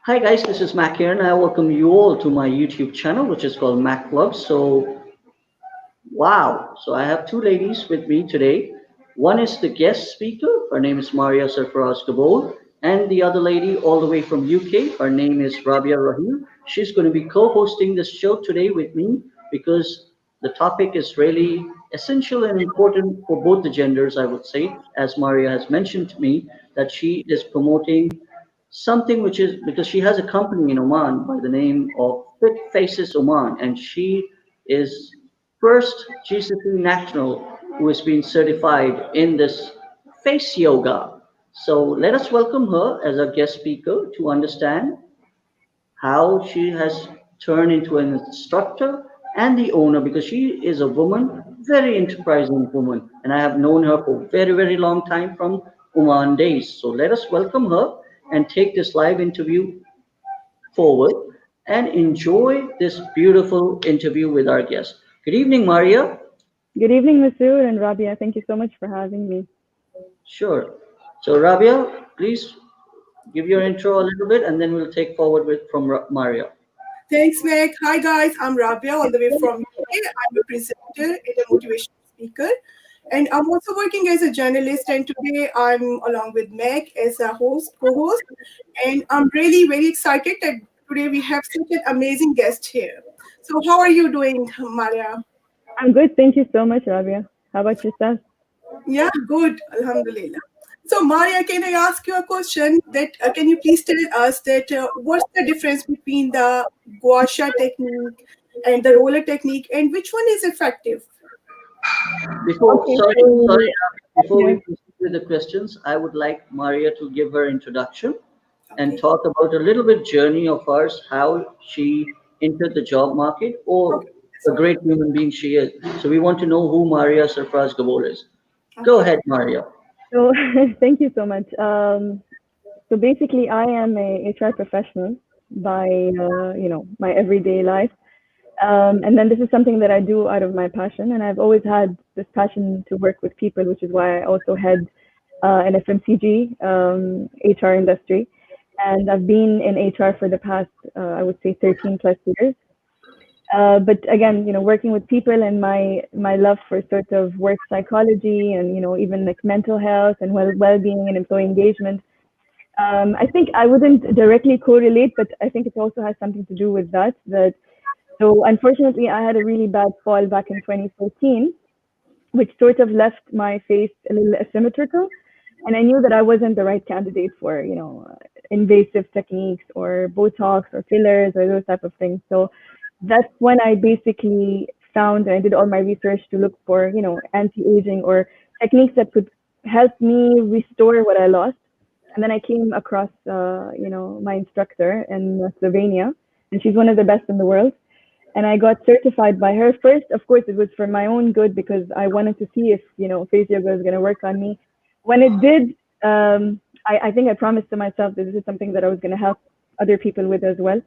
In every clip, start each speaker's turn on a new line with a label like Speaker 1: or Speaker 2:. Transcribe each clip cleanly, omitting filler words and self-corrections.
Speaker 1: Hi guys, this is Mac here, and I welcome you all to my YouTube channel, which is called Mac Vlogs. Wow! So I have two ladies with me today. One is the guest speaker. Her name is Maria Sarfaraz Gabol, and the other lady, all the way from UK, her name is Rabia Rahim. She's going to be co-hosting this show today with me because the topic is really essential and important for both the genders. I would say, as Maria has mentioned to me, that she is promoting something which is because she has a company in Oman by the name of Fit Faces Oman, and she is first GCC national who has been certified in this face yoga. So let us welcome her as a guest speaker to understand how she has turned into an instructor and the owner because she is a woman, very enterprising woman, and I have known her for very long time from Oman days. So let us welcome her and take this live interview forward and enjoy this beautiful interview with our guest. Good evening, Maria.
Speaker 2: Good evening, Masood and Rabia. Thank you so much for having me.
Speaker 1: Sure. So Rabia, please give your intro a little bit, and then we'll take forward with from Maria.
Speaker 3: Thanks, Meg. Hi, guys. I'm Rabia, all the way from UK. I'm a presenter and a motivational speaker. And I'm also working as a journalist. And today I'm along with Meg as a co-host. And I'm really very excited that today we have such an amazing guest here. So, how are you doing, Maria?
Speaker 2: I'm good. Thank you so much, Rabia. How about yourself?
Speaker 3: Yeah, good. Alhamdulillah. So, Maria, can I ask you a question? That can you please tell us that what's the difference between the Gua Sha technique and the roller technique, and which one is effective?
Speaker 1: Before,
Speaker 2: Okay,
Speaker 1: sorry,
Speaker 2: so
Speaker 1: before we
Speaker 2: yeah.
Speaker 1: proceed with the questions, I would like Maria to give her introduction and
Speaker 3: Okay.
Speaker 1: talk about a little bit journey of hers, how she entered the job market, or
Speaker 3: Okay. That's
Speaker 1: a
Speaker 3: fine.
Speaker 1: great human being she is. So we want to know who Maria Sarfraz Gabol is. Go
Speaker 3: Okay.
Speaker 1: ahead, Maria.
Speaker 2: So thank you so much. So basically, I am a HR professional by my everyday life, and then this is something that I do out of my passion, and I've always had this passion to work with people, which is why I also head an FMCG HR industry, and I've been in HR for the past I would say 13 plus years. But again, working with people and my love for sort of work psychology and even like mental health and well-being and employee engagement. I think I wouldn't directly correlate, but I think it also has something to do with that. So unfortunately, I had a really bad fall back in 2014, which sort of left my face a little asymmetrical, and I knew that I wasn't the right candidate for invasive techniques or Botox or fillers or those type of things. So that's when I basically found and I did all my research to look for anti-aging or techniques that could help me restore what I lost. And then I came across my instructor in Slovenia, and she's one of the best in the world, and I got certified by her. First, of course, it was for my own good because I wanted to see if face yoga was going to work on me. When it did, I think I promised to myself that this is something that I was going to help other people with as well.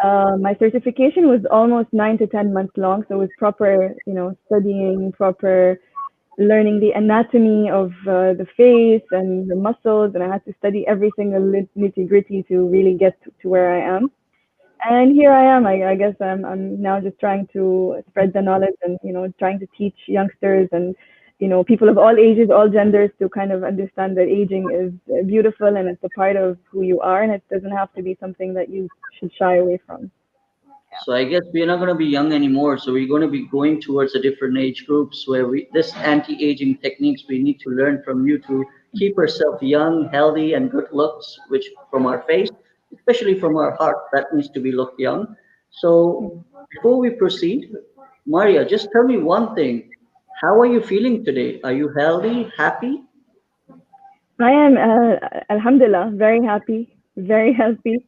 Speaker 2: My certification was almost 9 to 10 months long, so it was proper, studying, proper learning the anatomy of the face and the muscles, and I had to study every single nitty gritty to really get to where I am. And here I am. I guess I'm now just trying to spread the knowledge and trying to teach youngsters and people of all ages, all genders to kind of understand that aging is beautiful and it's a part of who you are, and it doesn't have to be something that you should shy away from.
Speaker 1: So I guess we're not going to be young anymore. So we're going to be going towards a different age groups where we this anti-aging techniques we need to learn from you to keep ourselves young, healthy, and good looks, which from our face, especially from our heart, that needs to be looked young. So before we proceed, Maria, just tell me one thing. How are you feeling today? Are you healthy, happy?
Speaker 2: I am, alhamdulillah, very happy, very healthy.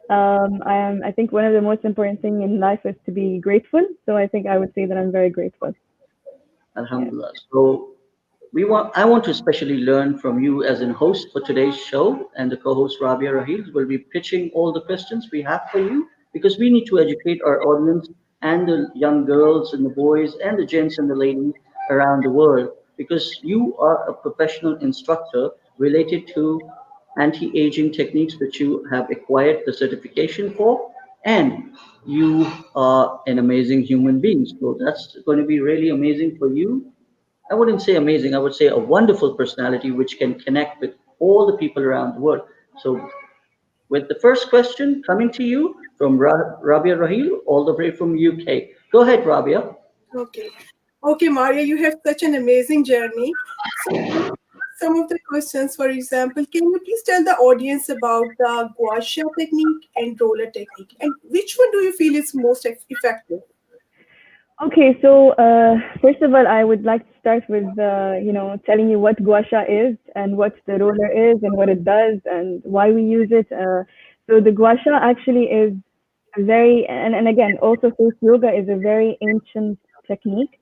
Speaker 2: I think one of the most important thing in life is to be grateful. So I think I would say that I'm very grateful. Yeah.
Speaker 1: Alhamdulillah. So I want to especially learn from you as a host for today's show, and the co-host Rabia Rahil will be pitching all the questions we have for you because we need to educate our audience and the young girls and the boys and the gents and the ladies around the world because you are a professional instructor related to anti-aging techniques which you have acquired the certification for, and you are an amazing human being. So that's going to be really amazing for you. I wouldn't say amazing, I would say a wonderful personality which can connect with all the people around the world. So, with the first question coming to you from Rabia Rahil, all the way from UK. Go ahead, Rabia.
Speaker 3: Okay. Okay, Maria, you have such an amazing journey. So, some of the questions, for example, can you please tell the audience about the Gua Sha technique and roller technique? And which one do you feel is most effective?
Speaker 2: Okay, so first of all, I would like to start with telling you what Gua Sha is and what the roller is and what it does and why we use it. So the Gua Sha actually is a very and again also face yoga is a very ancient technique,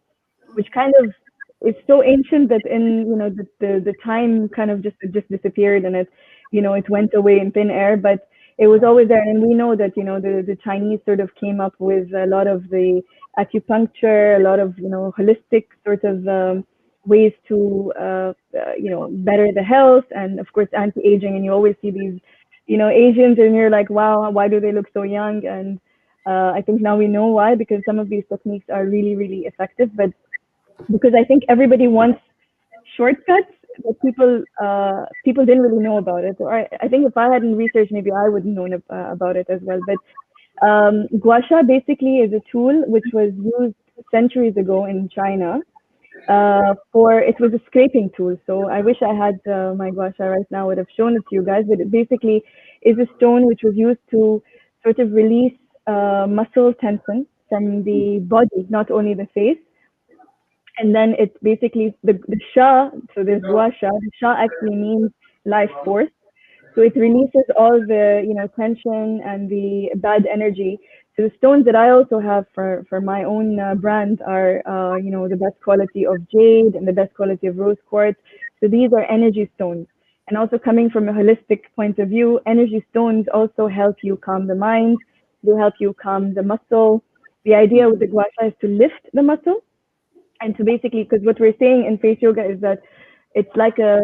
Speaker 2: which kind of is so ancient that in the time kind of just disappeared, and it went away in thin air, but it was always there. And we know that the Chinese sort of came up with a lot of the acupuncture, a lot of holistic sort of ways to better the health, and of course anti-aging. And you always see these Asians, and you're like, wow, why do they look so young? And I think now we know why, because some of these techniques are really, really effective. But because I think everybody wants shortcuts, but people didn't really know about it. Or I think if I hadn't researched, maybe I would have known about it as well. But Gua Sha basically is a tool which was used centuries ago in China. For it was a scraping tool. So I wish I had my Gua Sha right now. Would have shown it to you guys. But it basically is a stone which was used to sort of release muscle tension from the body, not only the face. And then it's basically the Sha. So there's Gua Sha. The Sha actually means life force. So it releases all the tension and the bad energy. So the stones that I also have for my own brand are the best quality of jade and the best quality of rose quartz. So these are energy stones. And also coming from a holistic point of view, energy stones also help you calm the mind. They help you calm the muscle. The idea with the Gua Sha is to lift the muscle, and to basically, because what we're saying in face yoga is that it's like a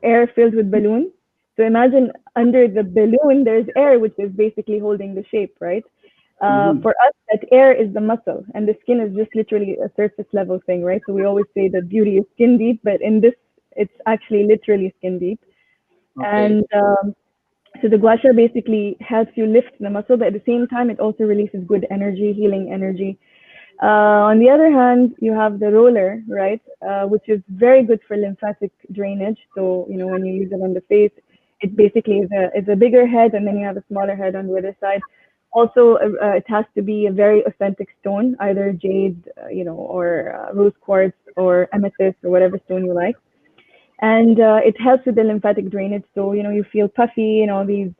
Speaker 2: air filled with balloon. So imagine under the balloon there's air, which is basically holding the shape, right?
Speaker 1: Mhm.
Speaker 2: For us, that air is the muscle, and the skin is just literally a surface level thing, right? So we always say that beauty is skin deep, but in this, it's actually literally skin deep.
Speaker 1: Okay.
Speaker 2: And so the Gua Sha basically helps you lift the muscle, but at the same time, it also releases good energy, healing energy. On the other hand, you have the roller, right, which is very good for lymphatic drainage. So, when you use it on the face, it basically is a bigger head, and then you have a smaller head on the other side. Also, it has to be a very authentic stone, either jade, or rose quartz or amethyst or whatever stone you like. And it helps with the lymphatic drainage. So, you feel puffy and all these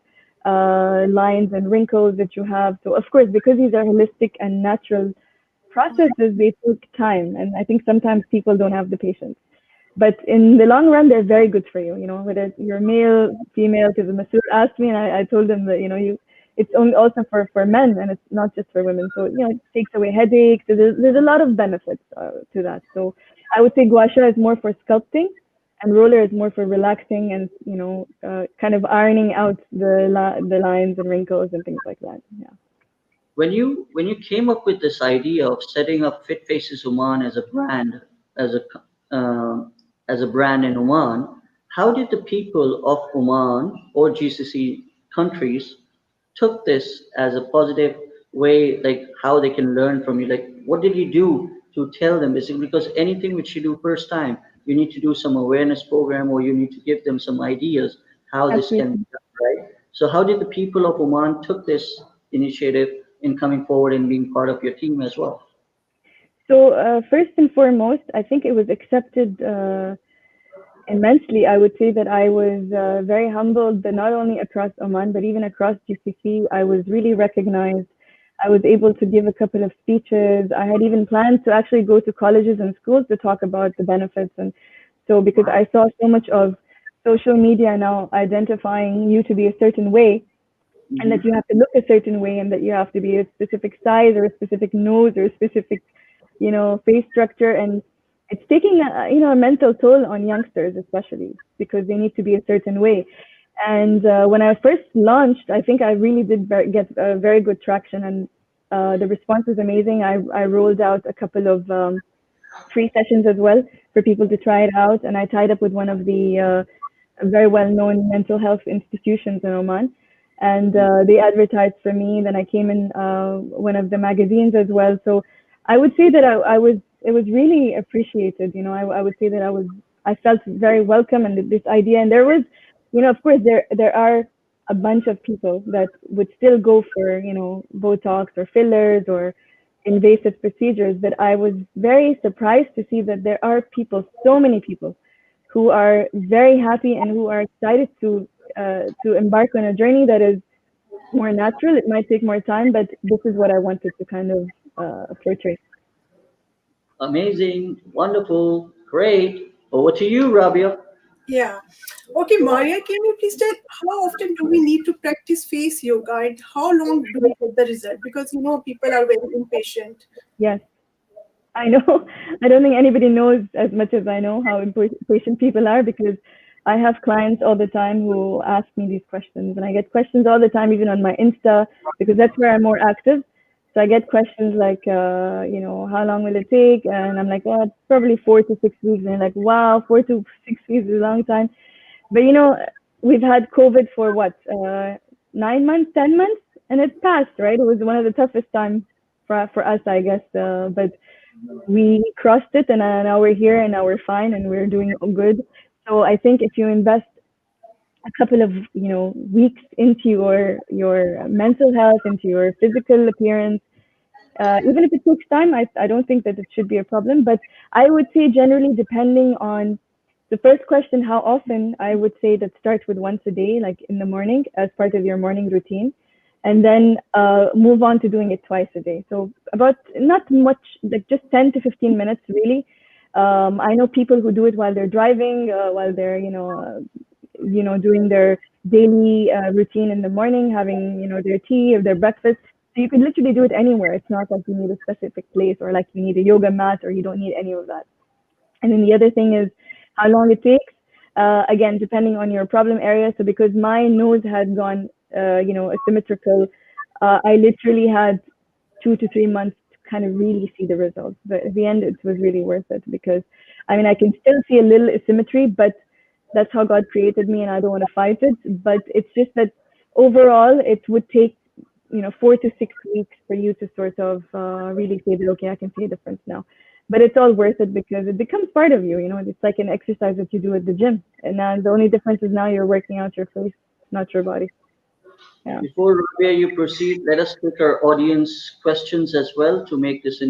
Speaker 2: lines and wrinkles that you have. So, of course, because these are holistic and natural processes, they take time, and I think sometimes people don't have the patience, but in the long run they're very good for you, whether you're male, female. Because the masseur asked me, and I told him that it's only also for men, and it's not just for women. So it takes away headaches. So there's a lot of benefits to that. So I would say Gua Sha is more for sculpting, and roller is more for relaxing and kind of ironing out the lines and wrinkles and things like that. Yeah.
Speaker 1: When you came up with this idea of setting up Fit Faces Oman as a brand, as a as a brand in Oman, how did the people of Oman or GCC countries took this as a positive way, like how they can learn from you? Like, what did you do to tell them? Basically, because anything which you do first time, you need to do some awareness program, or you need to give them some ideas how this can be
Speaker 2: Absolutely.
Speaker 1: done, right? So how did the people of Oman took this initiative in coming forward and being part of your team as well?
Speaker 2: So first and foremost, I think it was accepted immensely. I would say that I was very humbled that not only across Oman, but even across GCC, I was really recognized. I was able to give a couple of speeches. I had even planned to actually go to colleges and schools to talk about the benefits. And so, because I saw so much of social media now identifying you to be a certain way, and that
Speaker 1: Hmm.
Speaker 2: you have to look a certain way, and that you have to be a specific size or a specific nose or a specific face structure. And it's taking a mental toll on youngsters, especially because they need to be a certain way. And when I first launched, I think I really did get very good traction, and the response was amazing. I rolled out a couple of free sessions as well for people to try it out, and I tied up with one of the very well-known mental health institutions in Oman, and they advertised for me. Then I came in one of the magazines as well. So I would say that I was it was really appreciated. You know, I would say that I felt very welcome and this idea. And there was, you know, of course there are a bunch of people that would still go for, you know, Botox or fillers or invasive procedures, but I was very surprised to see that there are people, so many people, who are very happy and who are excited to embark on a journey that is more natural. It might take more time, but this is what I wanted to kind of portray.
Speaker 1: Amazing, wonderful, great. Over to you, Rabia.
Speaker 3: Yeah. Okay, Maria, can you please tell how often do we need to practice face yoga and how long do we get the result? Because you know people are very impatient.
Speaker 2: Yes, I know. I don't think anybody knows as much as I know how impatient people are, because I have clients all the time who ask me these questions, and I get questions all the time, even on my Insta, because that's where I'm more active. So I get questions like, you know, how long will it take? And I'm like, oh, it's probably 4 to 6 weeks. And they're like, wow, 4 to 6 weeks is a long time. But you know, we've had COVID for what, 9 months, 10 months, and it's passed, right? It was one of the toughest times for us, I guess. But we crossed it, and now we're here, and now we're fine, and we're doing good. So I think if you invest a couple of, you know, weeks into your mental health, into your physical appearance, even if it takes time, I don't think that it should be a problem. But I would say generally, depending on the first question, how often, I would say that start with once a day, like in the morning, as part of your morning routine, and then move on to doing it twice a day. So about not much, like just 10 to 15 minutes, really. I know people who do it while they're driving, while they're, doing their daily routine in the morning, having, you know, their tea or their breakfast. So you could literally do it anywhere. It's not like you need a specific place or like you need a yoga mat, or you don't need any of that. And then the other thing is how long it takes. Again, depending on your problem area. So because my nose had gone, asymmetrical, I literally had 2 to 3 months to kind of really see the results. But at the end, it was really worth it, because, I mean, I can still see a little asymmetry, but that's how God created me, and I don't want to fight it. But it's just that overall, it would take, 4 to 6 weeks for you to sort of really say that, okay, I can see a difference now. But it's all worth it because it becomes part of you. You know, it's like an exercise that you do at the gym. And now the only difference is now you're working out your face, not your body. Yeah.
Speaker 1: Before Rabia, you proceed, let us take our audience questions as well to make this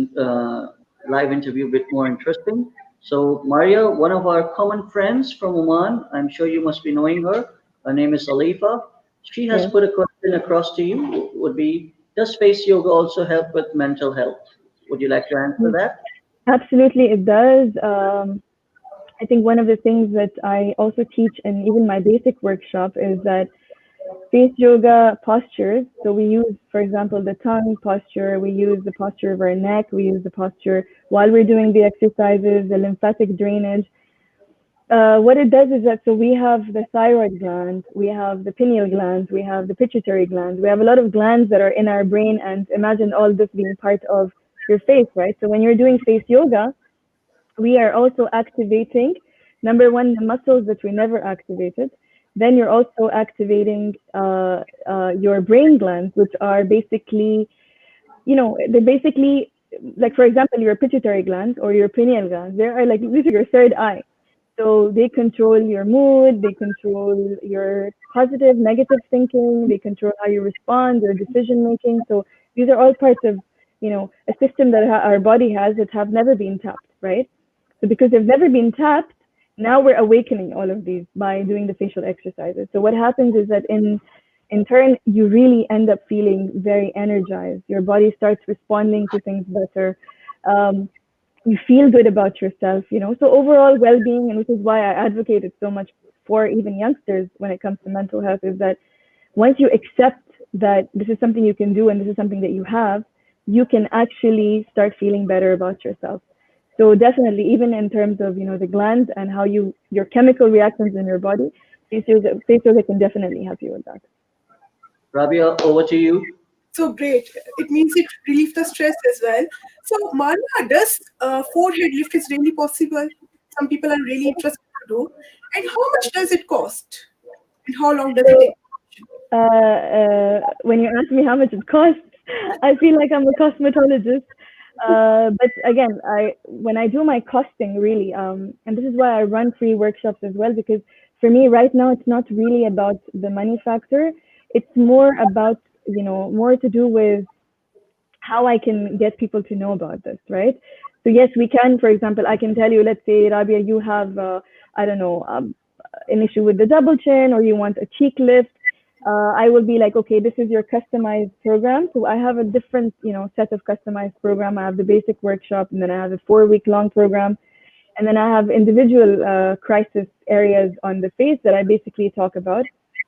Speaker 1: live interview a bit more interesting. So, Maria, one of our common friends from Oman, I'm sure you must be knowing her. Her name is Alifa. She has
Speaker 2: Yes.
Speaker 1: put a question across to you. Would be, does face yoga also help with mental health? Would you like to answer
Speaker 2: Mm,
Speaker 1: that?
Speaker 2: absolutely, it does. I think one of the things that I also teach in even my basic workshop is that face yoga postures. So we use, for example, the tongue posture, we use the posture of our neck, we use the posture while we're doing the exercises, the lymphatic drainage. What it does is that, so we have the thyroid gland, we have the pineal gland, we have the pituitary gland, we have a lot of glands that are in our brain, and imagine all this being part of your face, right? So when you're doing face yoga, we are also activating, number one, the muscles that we never activated. Then you're also activating your brain glands, which are basically, they're basically, like, for example, your pituitary gland or your pineal gland, they are like literally your third eye. So they control your mood, they control your positive, negative thinking, they control how you respond, your decision making. So these are all parts of, a system that our body has that have never been tapped, right? So because they've never been tapped, now we're awakening all of these by doing the facial exercises. So what happens is that in turn, you really end up feeling very energized. Your body starts responding to things better. You feel good about yourself. So overall well-being, and which is why I advocated so much for even youngsters when it comes to mental health, is that once you accept that this is something you can do and this is something that you have, you can actually start feeling better about yourself. So definitely, even in terms of the glands and how your chemical reactions in your body, Face yoga can definitely help you with that.
Speaker 1: Rabia, over to you.
Speaker 3: So great. It means it relieves the stress as well. So, Maria, does forehead lift is really possible? Some people are really interested to do. And how much does it cost? And how long does it
Speaker 2: So
Speaker 3: take?
Speaker 2: when you ask me how much it costs, I feel like I'm a cosmetologist. But again, I when I do my costing, really, and this is why I run free workshops as well, because for me right now it's not really about the money factor. It's more about, more to do with how I can get people to know about this, right? So yes, we can. For example, I can tell you, let's say, Rabia, you have, I don't know, an issue with the double chin, or you want a cheek lift. I will be like, okay, this is your customized program. So I have a different, set of customized program. I have the basic workshop, and then I have a 4 week long program, and then I have individual crisis areas on the face that I basically talk about.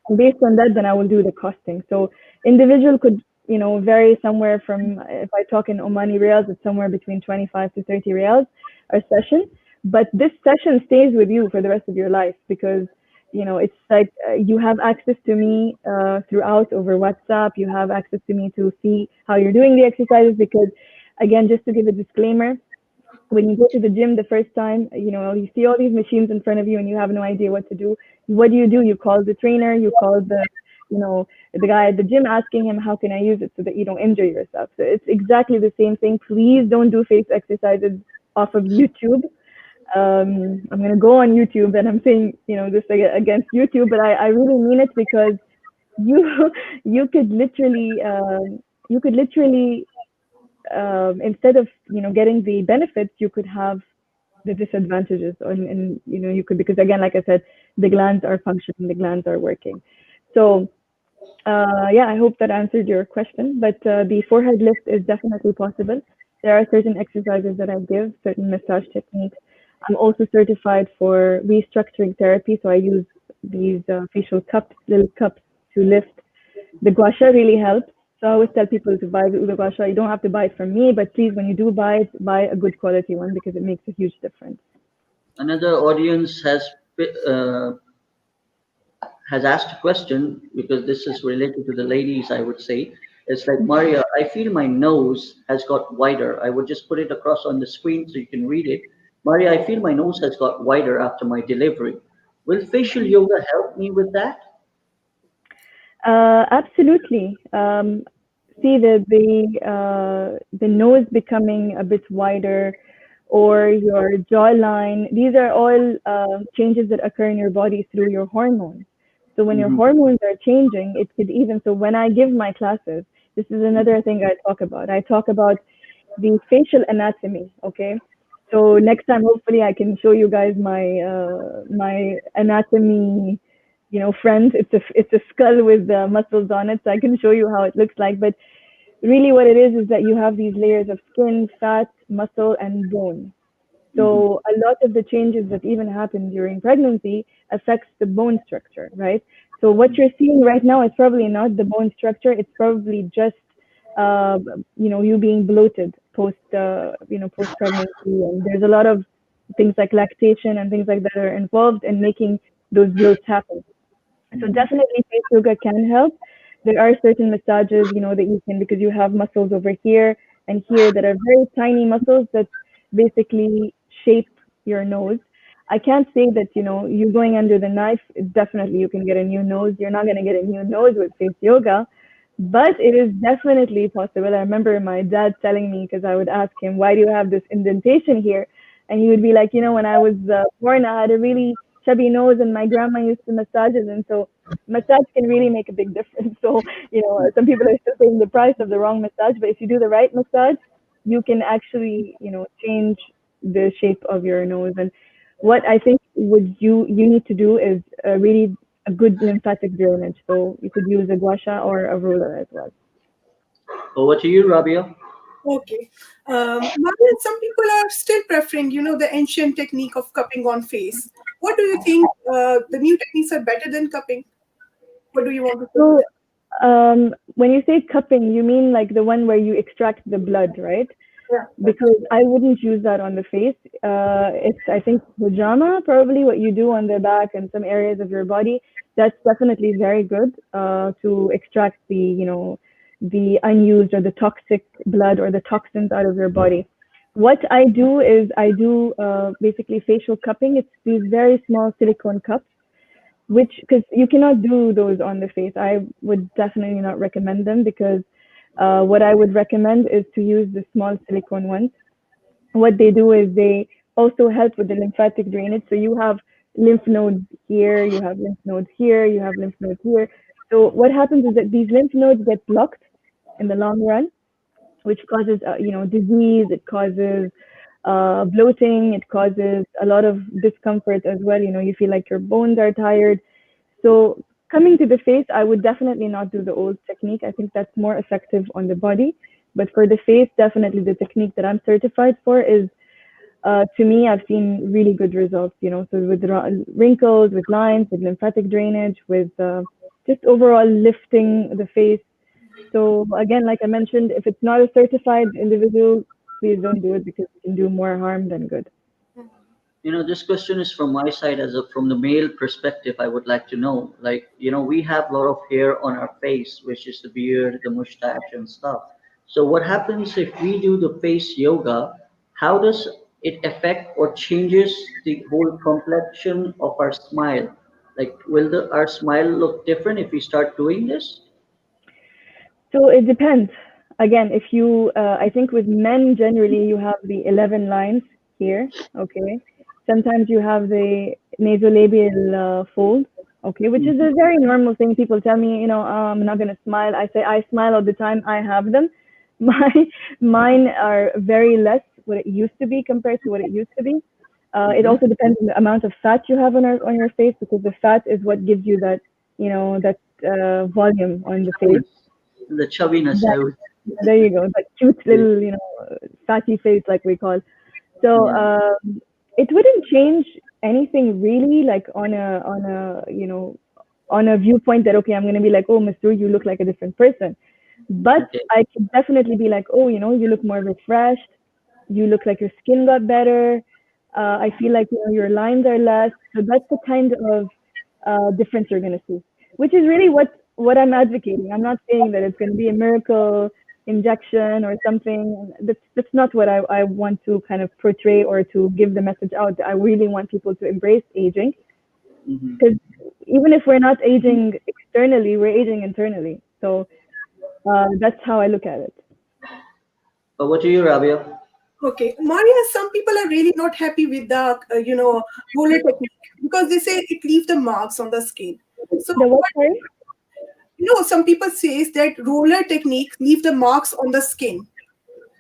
Speaker 2: And based on that, then I will do the costing. So individual could, vary somewhere from, if I talk in Omani reals, it's somewhere between 25 to 30 reals a session. But this session stays with you for the rest of your life, because, it's like you have access to me throughout over WhatsApp. You have access to me to see how you're doing the exercises, because, again, just to give a disclaimer, when you go to the gym the first time, you see all these machines in front of you and you have no idea what to do. What do? You call the trainer, you call the guy at the gym, asking him, how can I use it so that you don't injure yourself? So it's exactly the same thing. Please don't do face exercises off of YouTube. I'm going to go on YouTube, and I'm saying, this against YouTube, but I really mean it, because you, you could literally, instead of getting the benefits, you could have the disadvantages, and you could, because again, like I said, the glands are functioning, the glands are working. So yeah, I hope that answered your question. But the forehead lift is definitely possible. There are certain exercises that I give, certain massage techniques. I'm also certified for restructuring therapy, so I use these facial cups, little cups, to lift. The Gua Sha really helps. So I always tell people to buy the Gua Sha. You don't have to buy it from me, but please, when you do buy it, buy a good quality one, because it makes a huge difference.
Speaker 1: Another audience uh, has asked a question, because this is related to the ladies, I would say. It's like, Maria, I feel my nose has got wider. I would just put it across on the screen so you can read it. Maria, I feel my nose has got wider after my delivery. Will facial yoga help me with that?
Speaker 2: Absolutely. See the nose becoming a bit wider, or your jawline. These are all changes that occur in your body through your hormones. So when your
Speaker 1: Hmm.
Speaker 2: hormones are changing, it could even. So when I give my classes, this is another thing I talk about. I talk about the facial anatomy. Okay. So next time, hopefully, I can show you guys my anatomy, friend. It's a skull with muscles on it, so I can show you how it looks like. But really, what it is that you have these layers of skin, fat, muscle, and bone.
Speaker 1: Hmm.
Speaker 2: So a lot of the changes that even happen during pregnancy affects the bone structure, right? So what you're seeing right now is probably not the bone structure. It's probably just, uh, you being bloated post pregnancy. And there's a lot of things like lactation and things like that are involved in making those bloats happen. So definitely face yoga can help. There are certain massages, that you can, because you have muscles over here and here that are very tiny muscles that basically shape your nose. I can't say that, you going under the knife, definitely you can get a new nose. You're not going to get a new nose with face yoga, but it is definitely possible. I remember my dad telling me, because I would ask him, why do you have this indentation here? And he would be like, when I was born, I had a really chubby nose, and my grandma used to massage it. And so massage can really make a big difference. So, some people are still paying the price of the wrong massage, but if you do the right massage, you can actually, change the shape of your nose. And what I think would you need to do is really a good lymphatic drainage. So you could use a Gua Sha or a roller as well.
Speaker 1: Over to you, Rabia.
Speaker 3: Okay. Maria, some people are still preferring, the ancient technique of cupping on face. What do you think? The new techniques are better than cupping. What do you want to say to
Speaker 2: So
Speaker 3: that?
Speaker 2: when you say cupping, you mean like the one where you extract the blood, right?
Speaker 3: Yeah.
Speaker 2: because I wouldn't use that on the face. It's, I think, pajama, probably what you do on the back and some areas of your body. That's definitely very good to extract the, the unused or the toxic blood or the toxins out of your body. What I do is I do basically facial cupping. It's these very small silicone cups, which, because you cannot do those on the face. I would definitely not recommend them because what I would recommend is to use the small silicone ones. What they do is they also help with the lymphatic drainage. So you have lymph nodes here, you have lymph nodes here, you have lymph nodes here. So what happens is that these lymph nodes get blocked in the long run, which causes disease. It causes bloating. It causes a lot of discomfort as well. You feel like your bones are tired. So coming to the face, I would definitely not do the old technique. I think that's more effective on the body. But for the face, definitely the technique that I'm certified for is, to me, I've seen really good results. So with wrinkles, with lines, with lymphatic drainage, with just overall lifting the face. So again, like I mentioned, if it's not a certified individual, please don't do it because it can do more harm than good.
Speaker 1: This question is from my side from the male perspective. I would like to know, like, we have a lot of hair on our face, which is the beard, the mustache, and stuff. So, what happens if we do the face yoga? How does it affect or changes the whole complexion of our smile? Like, will our smile look different if we start doing this?
Speaker 2: So it depends. Again, if you, I think with men generally you have the 11 lines here, okay? Sometimes you have the nasolabial fold, okay, which is a very normal thing. People tell me, I'm not gonna smile. I say I smile all the time. I have them. My Mine are very less what it used to be compared to what it used to be. It
Speaker 1: Hmm.
Speaker 2: also depends on the amount of fat you have on your face because the fat is what gives you that, that volume on the face.
Speaker 1: The chubbiness,
Speaker 2: That,
Speaker 1: I would.
Speaker 2: there you go, that cute
Speaker 1: Yeah.
Speaker 2: little, fatty face, like we call. So
Speaker 1: Yeah.
Speaker 2: it wouldn't change anything really, like on a viewpoint that okay, I'm gonna be like, oh, Mr. You look like a different person. But
Speaker 1: Okay.
Speaker 2: I could definitely be like, oh, you look more refreshed. You look like your skin got better. I feel like your lines are less. So that's the kind of difference you're gonna see, which is really what I'm advocating. I'm not saying that it's gonna be a miracle injection or something. That's not what I want to kind of portray or to give the message out. I really want people to embrace aging
Speaker 1: Hmm.
Speaker 2: because even if we're not aging externally, we're aging internally. So that's how I look at it.
Speaker 1: But what do you, Rabia?
Speaker 3: Okay, Maria, some people are really not happy with the, roller technique because they say it leaves the marks on the skin. So,
Speaker 2: The what
Speaker 3: what,
Speaker 2: sorry?
Speaker 3: some people says that roller technique leave the marks on the skin.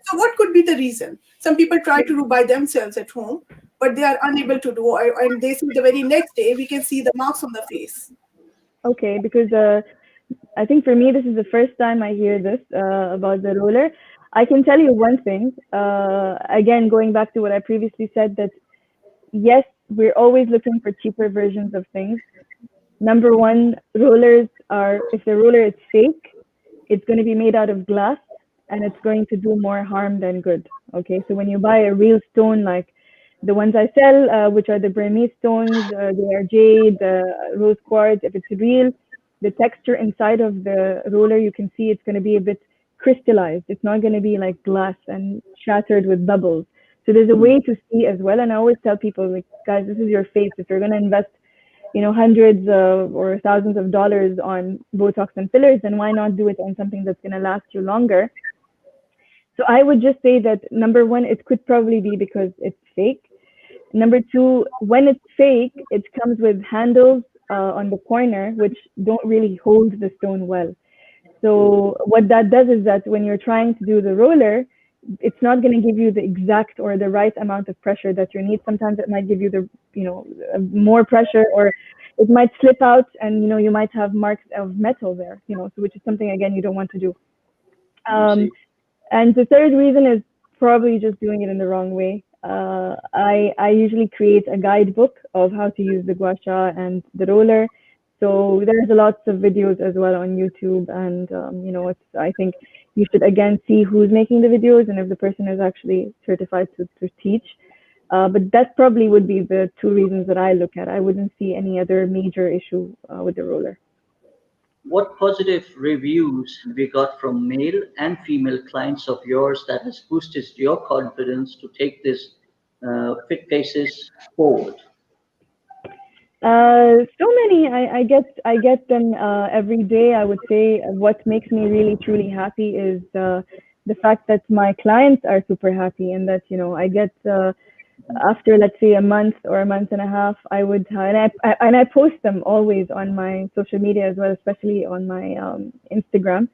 Speaker 3: So, what could be the reason? Some people try to do by themselves at home, but they are unable to do, and they see the very next day we can see the marks on the face.
Speaker 2: Okay, because I think for me this is the first time I hear this about the roller. I can tell you one thing. Again, going back to what I previously said, that yes, we're always looking for cheaper versions of things. Number one, rollers are, if the roller is fake, it's going to be made out of glass and it's going to do more harm than good. Okay, so when you buy a real stone like the ones I sell, which are the Burmese stones, they are jade, rose quartz, if it's real, the texture inside of the roller, you can see it's going to be a bit crystallized. It's not going to be like glass and shattered with bubbles. So there's a way to see as well. And I always tell people, like, guys, this is your face. If you're going to invest hundreds or thousands of dollars on Botox and fillers, then why not do it on something that's going to last you longer? So I would just say that number one, it could probably be because it's fake. Number two, when it's fake, it comes with handles on the corner, which don't really hold the stone well. So what that does is that when you're trying to do the roller, it's not going to give you the exact or the right amount of pressure that you need. Sometimes it might give you the, more pressure, or it might slip out and, you might have marks of metal there, so which is something, again, you don't want to do.
Speaker 1: I
Speaker 2: Um,
Speaker 1: see.
Speaker 2: and the third reason is probably just doing it in the wrong way. I usually create a guidebook of how to use the Gua Sha and the roller. So there's lots of videos as well on YouTube, and it's, I think you should again see who's making the videos and if the person is actually certified to teach. But that probably would be the two reasons that I look at. I wouldn't see any other major issue with the roller.
Speaker 1: What positive reviews have you got from male and female clients of yours that has boosted your confidence to take this fit faces forward?
Speaker 2: So many. I get them every day. I would say what makes me really truly happy is the fact that my clients are super happy, and that I get after, let's say, a month or a month and a half, I would and I post them always on my social media as well, especially on my Instagram,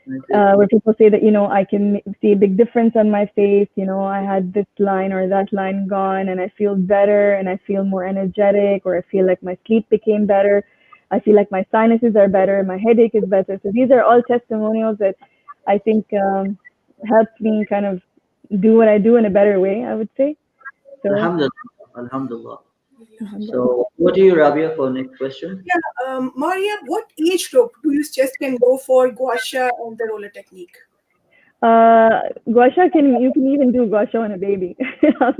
Speaker 1: Okay.
Speaker 2: where people say that I can see a big difference on my face. I had this line or that line gone, and I feel better, and I feel more energetic, or I feel like my sleep became better. I feel like my sinuses are better, my headache is better. So these are all testimonials that I think helped me kind of do what I do in a better way, I would say. So yeah.
Speaker 1: Alhamdulillah. Alhamdulillah.
Speaker 2: Alhamdulillah.
Speaker 1: So, what do you, Rabia, for next question?
Speaker 3: Yeah, Maria, what age group do you suggest can go for Gua Sha and the roller technique?
Speaker 2: Gua Sha you can even do Gua Sha on a baby.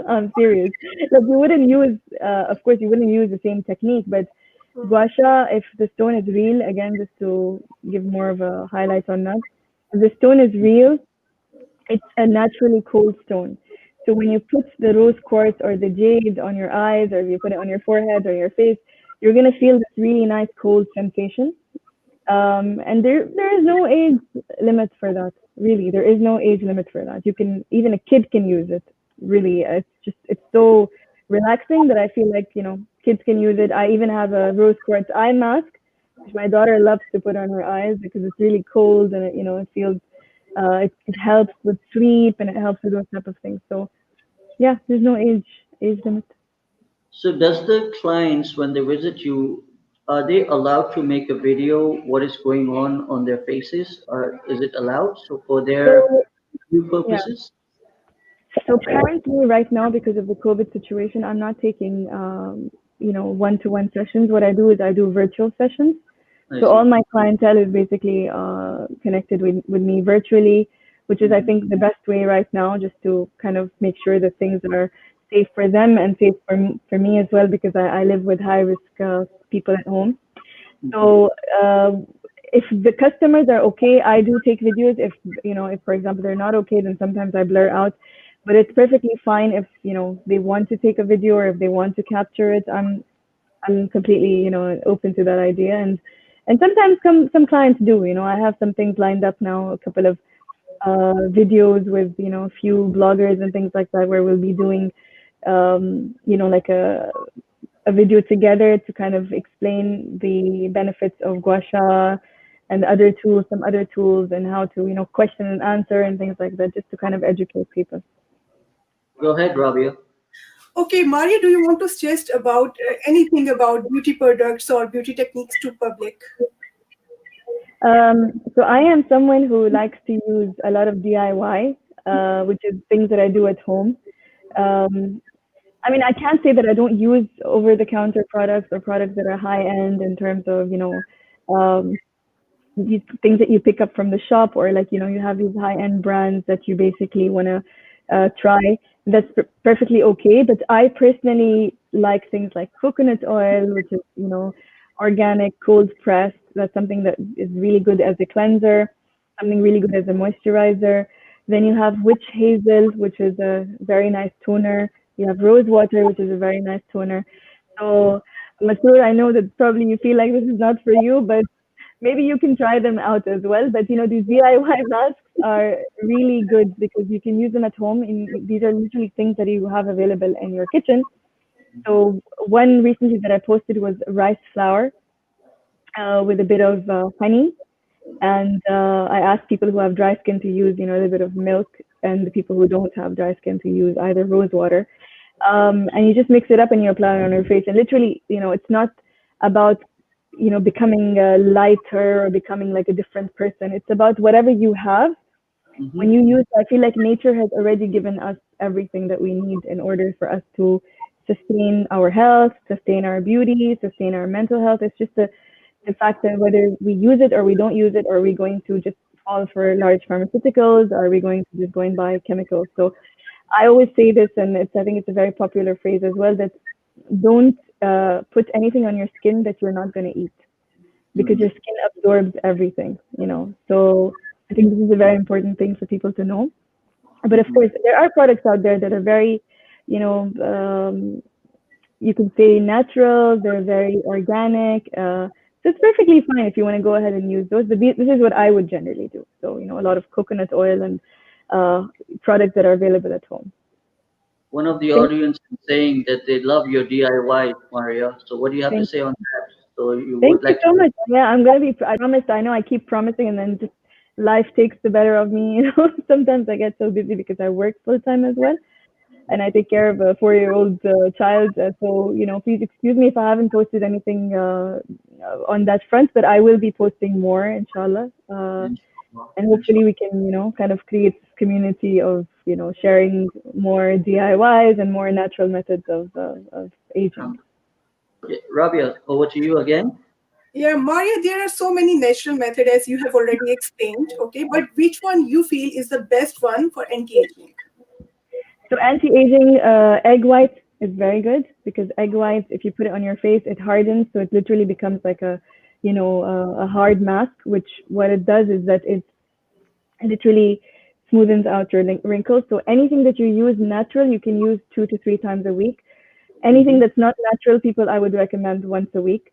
Speaker 2: I'm serious. Like you wouldn't use, of course, you wouldn't use the same technique, but Gua Sha, if the stone is real, again, just to give more of a highlight on that, if the stone is real, it's a naturally cold stone. So when you put the rose quartz or the jade on your eyes, or if you put it on your forehead or your face, you're gonna feel this really nice cold sensation. And there is no age limit for that. Really, there is no age limit for that. You can even a kid can use it. Really, it's so relaxing that I feel like kids can use it. I even have a rose quartz eye mask, which my daughter loves to put on her eyes because it's really cold, and it feels it helps with sleep, and it helps with those type of things. So yeah, there's no age limit.
Speaker 1: So, does the clients, when they visit you, are they allowed to make a video what is going on their faces, or is it allowed? So, for their
Speaker 2: So
Speaker 1: view
Speaker 2: yeah.
Speaker 1: purposes,
Speaker 2: So currently, right now, because of the COVID situation, I'm not taking one-to-one sessions. What I do is I do virtual sessions.
Speaker 1: I
Speaker 2: So all
Speaker 1: see.
Speaker 2: my clientele is basically connected with me virtually, which is I
Speaker 1: Mhm.
Speaker 2: think the best way right now, just to kind of make sure that things are safe for them and safe for me as well, because I live with high risk people at home.
Speaker 1: Mhm.
Speaker 2: So if the customers are okay, I do take videos. If for example they're not okay, then sometimes I blur out. But it's perfectly fine if they want to take a video, or if they want to capture it. I'm completely open to that idea. And sometimes some clients do. I have some things lined up now, a couple of videos with a few bloggers and things like that, where we'll be doing like a video together to kind of explain the benefits of Gua Sha and other tools, some other tools, and how to, question and answer and things like that, just to kind of educate people.
Speaker 1: Go ahead, Rabia.
Speaker 3: Okay, Maria, do you want to suggest about anything about beauty products or beauty techniques to public?
Speaker 2: So I am someone who likes to use a lot of DIY, which is things that I do at home. Um, I mean, I can't say that I don't use over-the-counter products or products that are high-end in terms of, um, these things that you pick up from the shop, or like you have these high-end brands that you basically want to try. That's perfectly okay, but I personally like things like coconut oil, which is organic, cold pressed. That's something that is really good as a cleanser, something really good as a moisturizer. Then you have witch hazel, which is a very nice toner. You have rose water, which is a very nice toner. So Masood, I know that probably you feel like this is not for you, but maybe you can try them out as well. But these DIY masks are really good because you can use them at home. These are literally things that you have available in your kitchen. So one recently that I posted was rice flour with a bit of honey, and I asked people who have dry skin to use a little bit of milk, and the people who don't have dry skin to use either rose water. And you just mix it up and you apply it on your face. And literally, it's not about becoming lighter or becoming like a different person. It's about whatever you have. When
Speaker 1: Mhm.
Speaker 2: you use, I feel like nature has already given us everything that we need in order for us to sustain our health, sustain our beauty, sustain our mental health. It's just the fact that whether we use it or we don't use it, or we're going to just all for large pharmaceuticals? Or are we going to just go and buy chemicals? So I always say this, and I think it's a very popular phrase as well, that don't put anything on your skin that you're not going to eat, because your skin absorbs everything, you know. So I think this is a very important thing for people to know. But of course, there are products out there that are very, you know, you can say natural, they're very organic. So it's perfectly fine if you want to go ahead and use those. But this is what I would generally do. So, you know, a lot of coconut oil and products that are available at home.
Speaker 1: One of the
Speaker 2: Thank,
Speaker 1: audience is saying that they love your DIY, Maria. So what do you have to
Speaker 2: thank
Speaker 1: say on that? So you
Speaker 2: Thank
Speaker 1: would
Speaker 2: you
Speaker 1: like to
Speaker 2: so much. Yeah, I'm gonna be. I promised. I know I keep promising, and then just life takes the better of me. You know, sometimes I get so busy because I work full time as well, and I take care of a 4-year-old child. So you know, please excuse me if I haven't posted anything on that front, but I will be posting more, inshallah. And hopefully we can, you know, kind of create this community of, you know, sharing more DIYs and more natural methods of aging.
Speaker 1: Rabia, over to you again.
Speaker 3: Yeah, Maria, there are so many natural methods as you have already explained. Okay, but which one you feel is the best one for anti-aging?
Speaker 2: So anti-aging, egg white is very good, because egg white, if you put it on your face, it hardens, so it literally becomes like a, you know, a hard mask. Which what it does is that it literally smoothens out your wrinkles. So anything that you use natural, you can use 2 to 3 times a week. Anything
Speaker 1: Hmm.
Speaker 2: that's not natural, people, I would recommend once a week.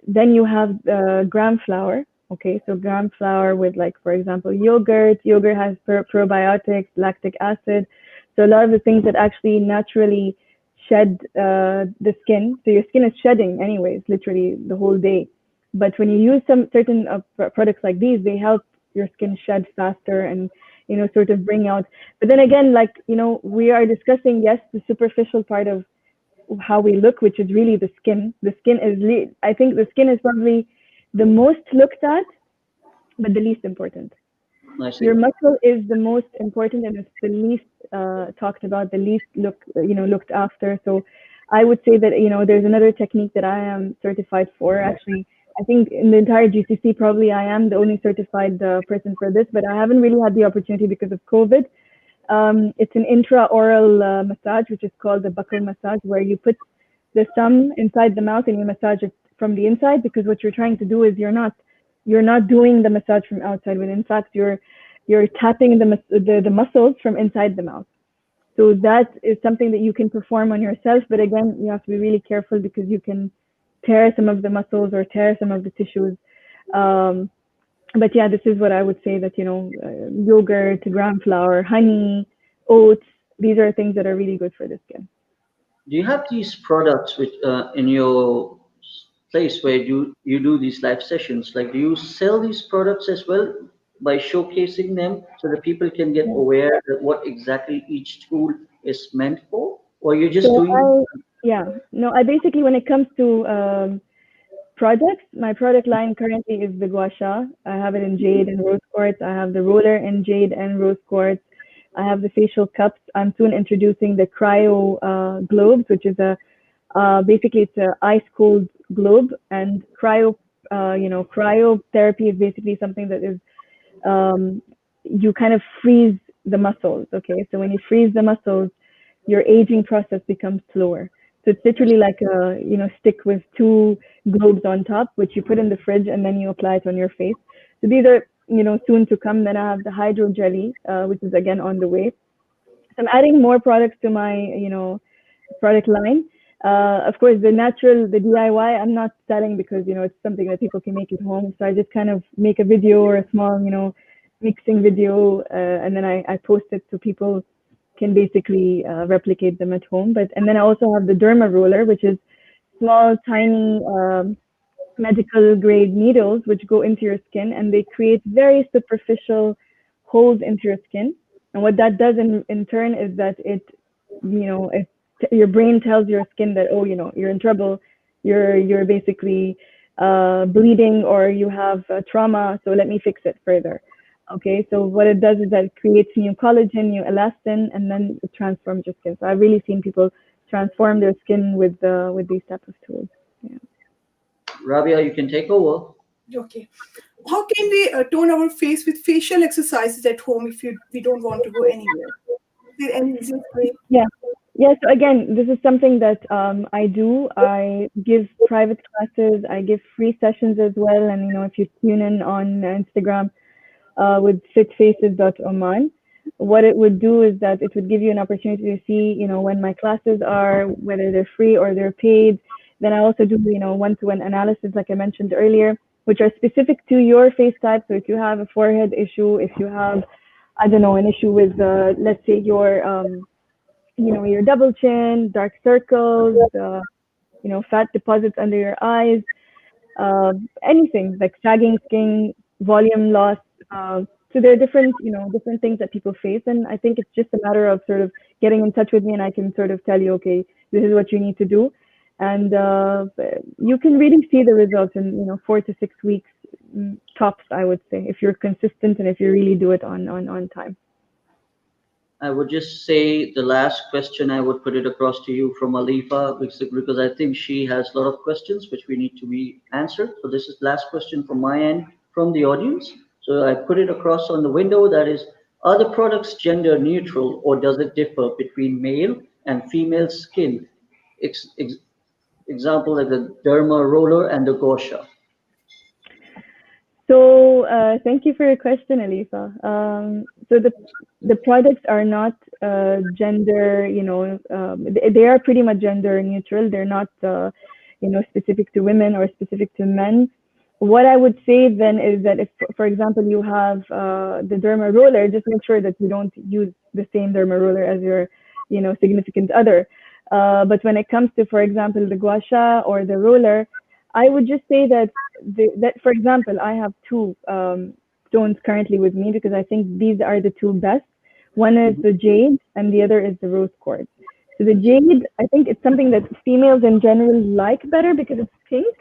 Speaker 2: Then you have gram flour. Okay, so gram flour with, like, for example, yogurt. Yogurt has probiotics, lactic acid. So a lot of the things that actually naturally shed the skin. So your skin is shedding anyways, literally the whole day. But when you use some certain products like these, they help your skin shed faster and, you know, sort of bring out. But then again, like, you know, we are discussing, yes, the superficial part of how we look, which is really the skin. The skin is, I think the skin is probably the most looked at, but the least important.
Speaker 1: I see.
Speaker 2: Your muscle is the most important, and it's the least talked about, the least looked after. So I would say that, you know, there's another technique that I am certified for. Actually, I think in the entire GCC, probably I am the only certified person for this, but I haven't really had the opportunity because of COVID. It's an intraoral massage, which is called the buccal massage, where you put the thumb inside the mouth and you massage it from the inside. Because what you're trying to do is you're not doing the massage from outside, when in fact you're tapping the muscles from inside the mouth. So that is something that you can perform on yourself, but again, you have to be really careful, because you can tear some of the muscles or tear some of the tissues. Um, but yeah, this is what I would say, that, you know, yogurt, gram flour, honey, oats, these are things that are really good for the skin.
Speaker 1: Do you have these products which in your place where you do these live sessions? Like, do you sell these products as well by showcasing them so that people can get
Speaker 2: Yeah.
Speaker 1: aware that what exactly each tool is meant for, or you're just
Speaker 2: So
Speaker 1: doing?
Speaker 2: yeah, no, I basically, when it comes to projects, my product line currently is the Gua Sha. I have it in jade and rose quartz. I have the roller in jade and rose quartz. I have the facial cups. I'm soon introducing the cryo globes, which is a basically it's a ice cold globe. And cryotherapy is basically something that is, um, you kind of freeze the muscles. Okay, so when you freeze the muscles, your aging process becomes slower. So it's literally like a, you know, stick with two globes on top, which you put in the fridge and then you apply it on your face. So these are, you know, soon to come. Then I have the hydro jelly, which is again on the way. So I'm adding more products to my, you know, product line. Of course, the DIY, I'm not selling, because, you know, it's something that people can make at home. So I just kind of make a video or a small, you know, mixing video, and then I post it so people can basically replicate them at home. But and then I also have the derma roller, which is small, tiny medical grade needles which go into your skin, and they create very superficial holes into your skin. And what that does in turn is that your brain tells your skin that, oh, you know, you're in trouble, you're basically bleeding, or you have trauma, so let me fix it further. Okay, so what it does is that it creates new collagen, new elastin, and then it transforms your skin. So I've really seen people transform their skin with these type of tools. Yeah.
Speaker 1: Rabia, you can take over.
Speaker 3: Okay. How can we tone our face with facial exercises at home if we don't want to go anywhere? Is there any easiest way?
Speaker 2: Yeah. Yeah. So again, this is something that I do. I give private classes. I give free sessions as well. And if you tune in on Instagram with fitfaces.oman, what it would do is that it would give you an opportunity to see, when my classes are, whether they're free or they're paid. Then I also do, one-to-one analysis, like I mentioned earlier, which are specific to your face type. So if you have a forehead issue, if you have, I don't know, an issue with, let's say your double chin, dark circles, fat deposits under your eyes, anything like sagging skin, volume loss. So there are different things that people face, and I think it's just a matter of sort of getting in touch with me, and I can sort of tell you, okay, this is what you need to do, and you can really see the results in 4 to 6 weeks tops, I would say, if you're consistent and if you really do it on time.
Speaker 1: I would just say the last question I would put it across to you from Alifa because I think she has a lot of questions which we need to be answered. So this is the last question from my end from the audience. So I put it across on the window that is, are the products gender neutral or does it differ between male and female skin? Ex- ex- Example like the derma roller and the Gua Sha.
Speaker 2: So thank you for your question, Alifa. So the products are not gender, they are pretty much gender neutral. They're not, specific to women or specific to men. What I would say then is that if, for example, you have the derma roller, just make sure that you don't use the same derma roller as your, significant other. But when it comes to, for example, the Gua Sha or the roller, I would just say that, for example, I have two stones currently with me because I think these are the two best. One is the jade and the other is the rose quartz. So the jade, I think it's something that females in general like better because it's pink.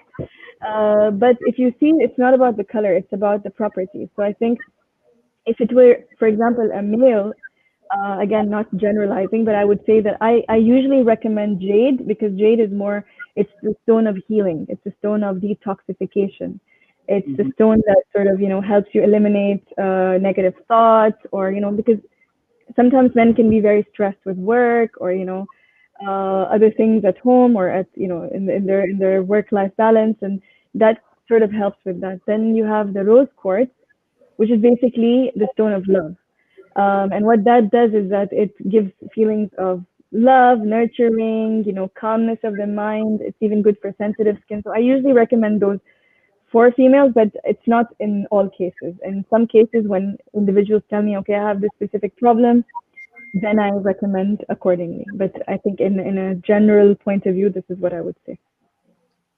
Speaker 2: But if you see, it's not about the color, it's about the properties. So I think if it were, for example, a male, again, not generalizing, but I would say that I usually recommend jade because jade is more, it's the stone of healing. It's the stone of detoxification. It's the
Speaker 1: Mhm.
Speaker 2: stone that sort of, helps you eliminate negative thoughts or, because sometimes men can be very stressed with work or, other things at home or at, in their work-life balance. And that sort of helps with that. Then you have the rose quartz, which is basically the stone of love. And what that does is that it gives feelings of love, nurturing, calmness of the mind. It's even good for sensitive skin. So I usually recommend those for females, but it's not in all cases. In some cases, when individuals tell me, okay, I have this specific problem, then I recommend accordingly. But I think in a general point of view, this is what I would say.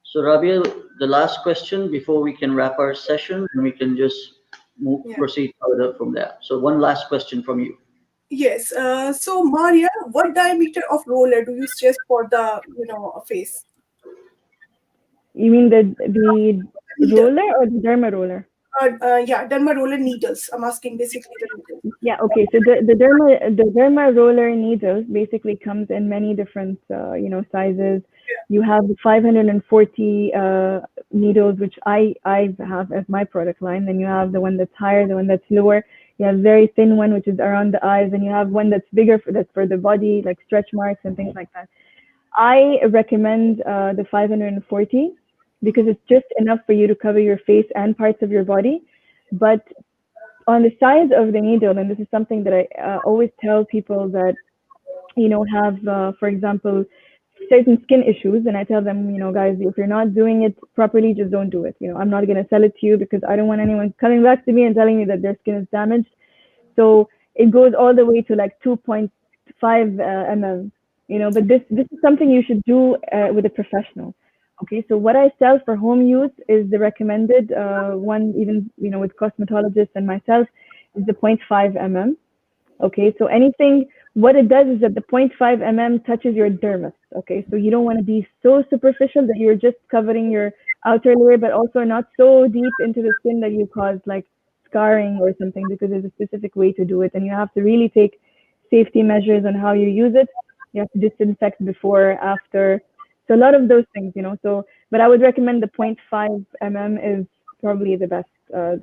Speaker 1: So Rabia, the last question before we can wrap our session and we can just
Speaker 3: Yeah.
Speaker 1: proceed further from there. So one last question from you.
Speaker 3: Yes. So Maria, what diameter of roller do you suggest for the face?
Speaker 2: You mean the
Speaker 3: Needle.
Speaker 2: roller or the derma roller?
Speaker 3: Yeah, derma roller needles. I'm asking basically the needles.
Speaker 2: Yeah, okay. So the derma roller needles basically comes in many different sizes. You have the 540 needles, which I have as my product line. Then you have the one that's higher, the one that's lower. You have very thin one, which is around the eyes, and you have one that's bigger that's for the body, like stretch marks and things like that. I recommend the 540 because it's just enough for you to cover your face and parts of your body. But on the size of the needle, and this is something that I always tell people that have, for example, certain skin issues, and I tell them, guys, if you're not doing it properly, just don't do it. I'm not gonna sell it to you because I don't want anyone coming back to me and telling me that their skin is damaged. So it goes all the way to like 2.5 mm. But this is something you should do with a professional. Okay, so what I sell for home use is the recommended one, even with cosmetologists and myself, is the zero point 0.5 mm. Okay, so anything, what it does is that the zero point 0.5 mm touches your dermis. Okay, so you don't want to be so superficial that you're just covering your outer layer, but also not so deep into the skin that you cause like scarring or something, because there's a specific way to do it. And you have to really take safety measures on how you use it. You have to disinfect before, after. So a lot of those things. So, but I would recommend the zero point 0.5 mm is probably the best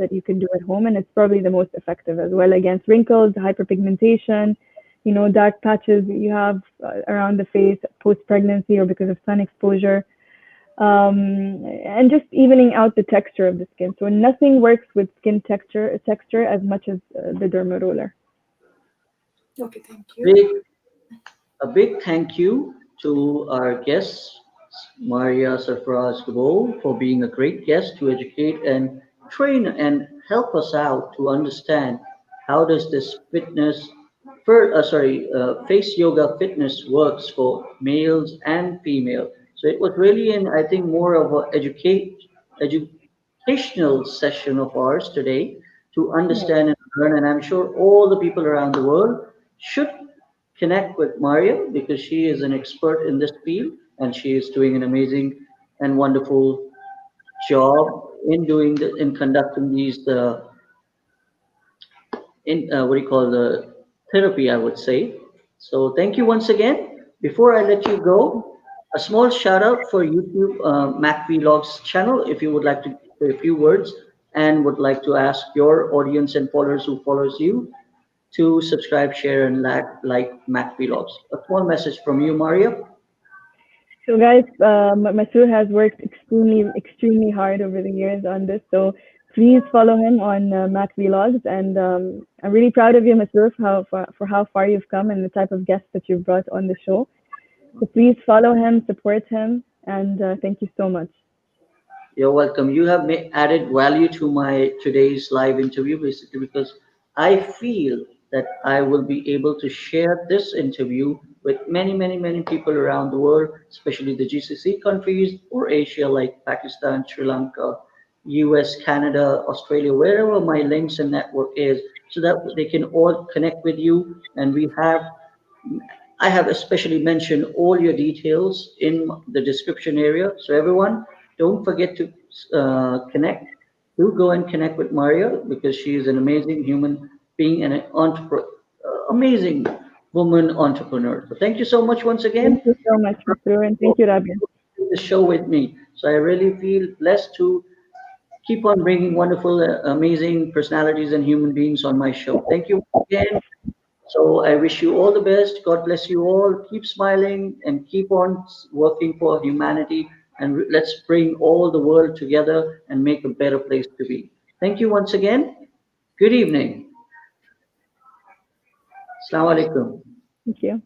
Speaker 2: that you can do at home, and it's probably the most effective as well against wrinkles, hyperpigmentation, dark patches you have around the face post-pregnancy or because of sun exposure, and just evening out the texture of the skin. So nothing works with skin texture as much as the derma roller.
Speaker 3: Okay, thank you.
Speaker 1: Big, a big thank you to our guests, Maria Sarfaraz Gabol, for being a great guest to educate and train and help us out to understand how does this face yoga fitness works for males and female. So it was really I think, more of an educational session of ours today to
Speaker 2: Yeah.
Speaker 1: understand and learn. And I'm sure all the people around the world should connect with Maria because she is an expert in this field and she is doing an amazing and wonderful job in conducting these in what do you call the therapy, I would say. So thank you once again. Before I let you go, a small shout out for YouTube Mac Vlogs channel. If you would like to say a few words and would like to ask your audience and followers who follows you to subscribe, share, and like Mac Vlogs. A small message from you, Maria.
Speaker 2: So guys, Masur has worked extremely hard over the years on this. So please follow him on Mac Vlogs, and I'm really proud of you, Masur, for how far you've come and the type of guests that you've brought on the show. So please follow him, support him, and thank you so much.
Speaker 1: You're welcome. You have added value to my today's live interview basically because I feel that I will be able to share this interview with many, many, many people around the world, especially the GCC countries or Asia like Pakistan, Sri Lanka, US, Canada, Australia, wherever my links and network is, so that they can all connect with you. And I have especially mentioned all your details in the description area. So everyone, don't forget to connect. Do go and connect with Maria because she is an amazing human being and an amazing woman entrepreneur. So thank you so much once
Speaker 2: Thank
Speaker 1: again
Speaker 2: you so much, Masur, and
Speaker 1: for
Speaker 2: thank you, Rabia.
Speaker 1: doing the show with me. So I really feel blessed to keep on bringing wonderful, amazing personalities and human beings on my show. Thank you again. So I wish you all the best. God bless you all. Keep smiling and keep on working for humanity. And let's bring all the world together and make a better place to be. Thank you once again. Good evening. Assalamu alaikum.
Speaker 2: Thank you.